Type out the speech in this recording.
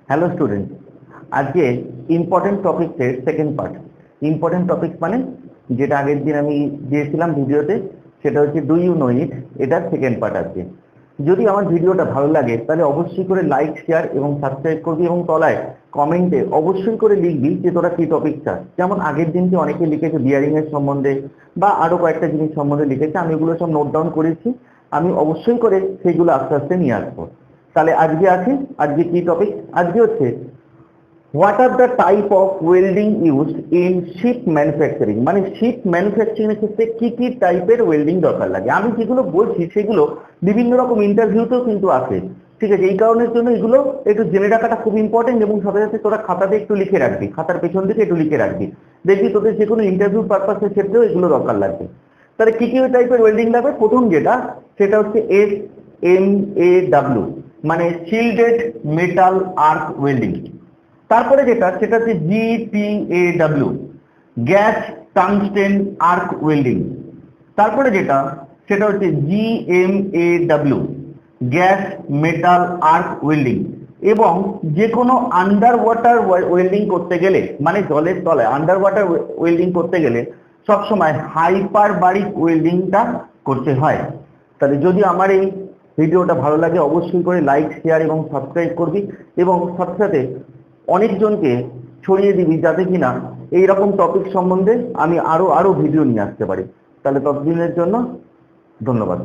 Hello student, আজকে important টপিকসের second part. Important topics মানে যেটা আগের দিন আমি দিয়েছিলাম ভিডিওতে, সেটা হচ্ছে ডু ইউ নো ইট, এটার সেকেন্ড পার্ট আজকে। যদি আমার ভিডিওটা ভালো লাগে তাহলে অবশ্যই করে লাইক, শেয়ার এবং সাবস্ক্রাইব করবি, এবং তলায় কমেন্টে অবশ্যই করে লিখবি যে তোরা কি টপিক চাস। যেমন আগের দিনকে অনেকে লিখেছে বিয়ারিং এর সম্বন্ধে বা আরো কয়েকটা জিনিস সম্বন্ধে লিখেছে, আমি এগুলো সব নোট ডাউন করেছি। আমি অবশ্যই করে সেইগুলো আস্তে আস্তে নিয়ে আসবো। তাহলে আজকে আছে, আজকে কি টপিক? আজকে হচ্ছে what are the type of welding used in sheep manufacturing, মানে শিপ ম্যানুফ্যাকচারিং এর ক্ষেত্রে কি কি টাইপের ওয়েল্ডিং দরকার লাগে। আমি যেগুলো বলছি সেগুলো বিভিন্ন রকম ইন্টারভিউতেও কিন্তু আসে, ঠিক আছে? এই কারণের জন্য এগুলো একটু জেনে রাখাটা খুব ইম্পর্টেন্ট, এবং সাথে সাথে তোরা খাতাতে একটু লিখে রাখবি, খাতার পেছন দিকে একটু লিখে রাখবি, দেখবি তোদের যে কোনো ইন্টারভিউ পারপাসের ক্ষেত্রেও এগুলো দরকার লাগবে। তাহলে কি কি টাইপের ওয়েল্ডিং লাগবে? প্রথম যেটা, সেটা হচ্ছে SMAW, মানে শিল্ডেড মেটাল আর্ক ওয়েল্ডিং। তারপরে যেটা, সেটা হচ্ছে GTAW, gas tungsten arc welding. তারপরে যেটা, সেটা হচ্ছে GMAW, gas metal arc welding. এবং যে কোনো আন্ডার ওয়াটার ওয়েল্ডিং করতে গেলে, মানে জলের তলায় আন্ডার ওয়াটার ওয়েল্ডিং করতে গেলে সবসময় হাইপারবারিক ওয়েল্ডিংটা করতে হয়। তাহলে যদি আমার এই ভিডিওটা ভালো লাগে অবশ্যই করে লাইক, শেয়ার এবং সাবস্ক্রাইব করবি, এবং সাথে সাথে অনেকজনকে ছড়িয়ে দিবি, যাতে কিনা এইরকম টপিক সম্বন্ধে আমি আরো ভিডিও নিয়ে আসতে পারি। তাহলে ততদিনের জন্য ধন্যবাদ।